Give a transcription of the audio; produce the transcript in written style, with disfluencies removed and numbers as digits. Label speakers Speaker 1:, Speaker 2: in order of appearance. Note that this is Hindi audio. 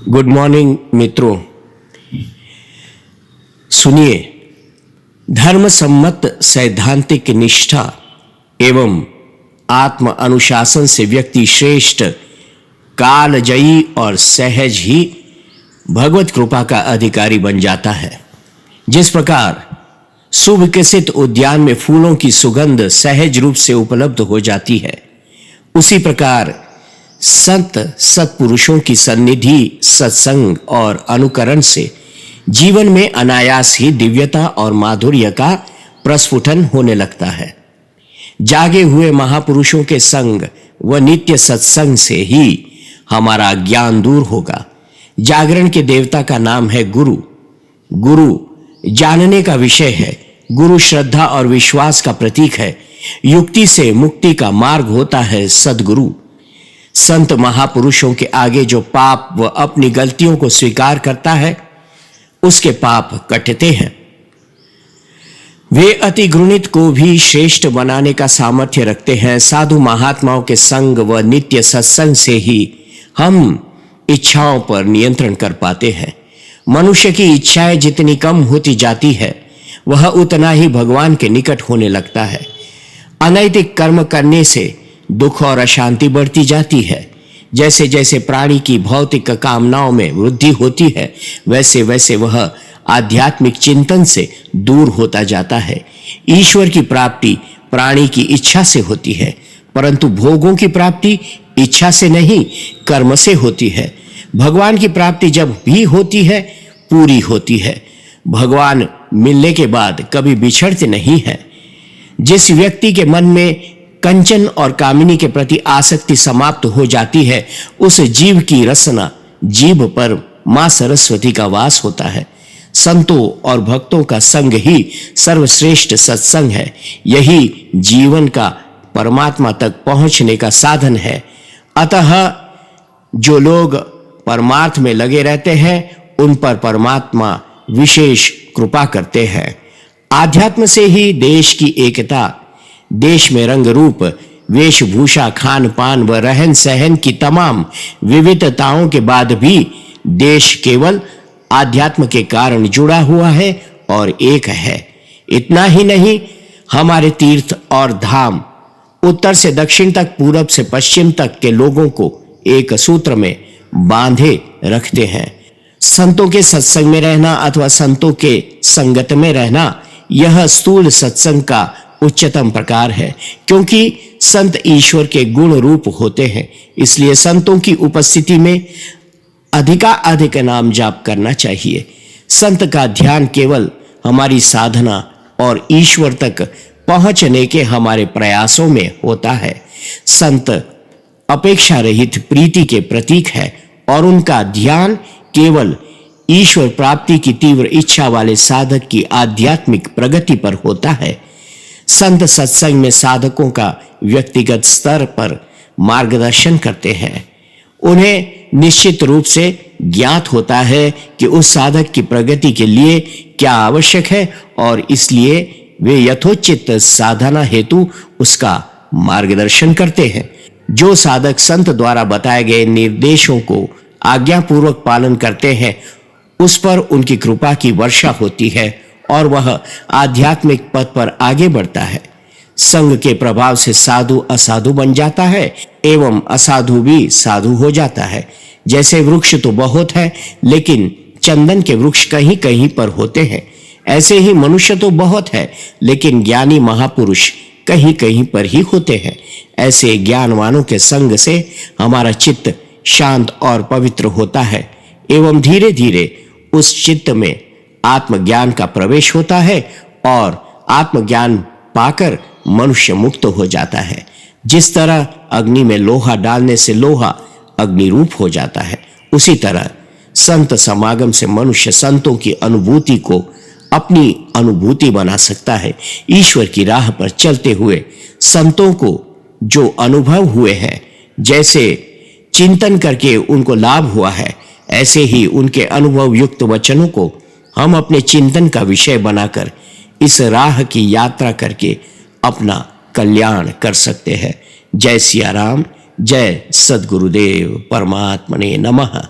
Speaker 1: गुड मॉर्निंग मित्रों। सुनिए, धर्म सम्मत सैद्धांतिक निष्ठा एवं आत्म अनुशासन से व्यक्ति श्रेष्ठ, कालजयी और सहज ही भगवत कृपा का अधिकारी बन जाता है। जिस प्रकार सुविकसित उद्यान में फूलों की सुगंध सहज रूप से उपलब्ध हो जाती है, उसी प्रकार संत सत्पुरुषों की सन्निधि, सत्संग और अनुकरण से जीवन में अनायास ही दिव्यता और माधुर्य का प्रस्फुटन होने लगता है। जागे हुए महापुरुषों के संग व नित्य सत्संग से ही हमारा ज्ञान दूर होगा। जागरण के देवता का नाम है गुरु। गुरु जानने का विषय है। गुरु श्रद्धा और विश्वास का प्रतीक है। युक्ति से मुक्ति का मार्ग होता है सद्गुरु। संत महापुरुषों के आगे जो पाप व अपनी गलतियों को स्वीकार करता है, उसके पाप कटते हैं। वे अति घृणित को भी श्रेष्ठ बनाने का सामर्थ्य रखते हैं। साधु महात्माओं के संग व नित्य सत्संग से ही हम इच्छाओं पर नियंत्रण कर पाते हैं। मनुष्य की इच्छाएं जितनी कम होती जाती है, वह उतना ही भगवान के निकट होने लगता है। अनैतिक कर्म करने से दुख और अशांति बढ़ती जाती है। जैसे जैसे प्राणी की भौतिक कामनाओं में वृद्धि होती है, वैसे वैसे वह आध्यात्मिक चिंतन से दूर होता जाता है। ईश्वर की प्राप्ति प्राणी की इच्छा से होती है, परंतु भोगों की प्राप्ति इच्छा से नहीं, कर्म से होती है। भगवान की प्राप्ति जब भी होती है, पूरी होती है। भगवान मिलने के बाद कभी बिछड़ते नहीं है। जिस व्यक्ति के मन में कंचन और कामिनी के प्रति आसक्ति समाप्त हो जाती है, उस जीव की रसना जीभ पर मां सरस्वती का वास होता है। संतों और भक्तों का संग ही सर्वश्रेष्ठ सत्संग है। यही जीवन का परमात्मा तक पहुंचने का साधन है। अतः जो लोग परमार्थ में लगे रहते हैं, उन पर परमात्मा विशेष कृपा करते हैं। आध्यात्म से ही देश की एकता, देश में रंग रूप, वेशभूषा, खान पान व रहन सहन की तमाम विविधताओं के बाद भी देश केवल आध्यात्म के कारण जुड़ा हुआ है और एक है। इतना ही नहीं, हमारे तीर्थ और धाम उत्तर से दक्षिण तक, पूरब से पश्चिम तक के लोगों को एक सूत्र में बांधे रखते हैं। संतों के सत्संग में रहना अथवा संतों के संगत में रहना, यह स्थूल सत्संग का उच्चतम प्रकार है। क्योंकि संत ईश्वर के गुण रूप होते हैं, इसलिए संतों की उपस्थिति में अधिकाधिक नाम जाप करना चाहिए। संत का ध्यान केवल हमारी साधना और ईश्वर तक पहुंचने के हमारे प्रयासों में होता है। संत अपेक्षा रहित प्रीति के प्रतीक है और उनका ध्यान केवल ईश्वर प्राप्ति की तीव्र इच्छा वाले साधक की आध्यात्मिक प्रगति पर होता है। संत सत्संग में साधकों का व्यक्तिगत स्तर पर मार्गदर्शन करते हैं। उन्हें निश्चित रूप से ज्ञात होता है कि उस साधक की प्रगति के लिए क्या आवश्यक है और इसलिए वे यथोचित साधना हेतु उसका मार्गदर्शन करते हैं। जो साधक संत द्वारा बताए गए निर्देशों को आज्ञापूर्वक पालन करते हैं, उस पर उनकी कृपा की वर्षा होती है और वह आध्यात्मिक पथ पर आगे बढ़ता है। संग के प्रभाव से साधु असाधु बन जाता है एवं असाधु भी साधु हो जाता है। जैसे वृक्ष तो बहुत है, लेकिन चंदन के वृक्ष कहीं कहीं पर होते हैं, ऐसे ही मनुष्य तो बहुत है, लेकिन ज्ञानी महापुरुष कहीं कहीं पर ही होते हैं। ऐसे ज्ञानवानों के संग से हमारा चित्त शांत और पवित्र होता है एवं धीरे धीरे उस चित्त में आत्मज्ञान का प्रवेश होता है और आत्मज्ञान पाकर मनुष्य मुक्त हो जाता है। जिस तरह अग्नि में लोहा डालने से लोहा अग्नि रूप हो जाता है, उसी तरह संत समागम से मनुष्य संतों की अनुभूति को अपनी अनुभूति बना सकता है। ईश्वर की राह पर चलते हुए संतों को जो अनुभव हुए हैं, जैसे चिंतन करके उनको लाभ हुआ है, ऐसे ही उनके अनुभव युक्त वचनों को हम अपने चिंतन का विषय बनाकर इस राह की यात्रा करके अपना कल्याण कर सकते हैं। जय सिया राम, जय सद्गुरुदेव परमात्मने नमः।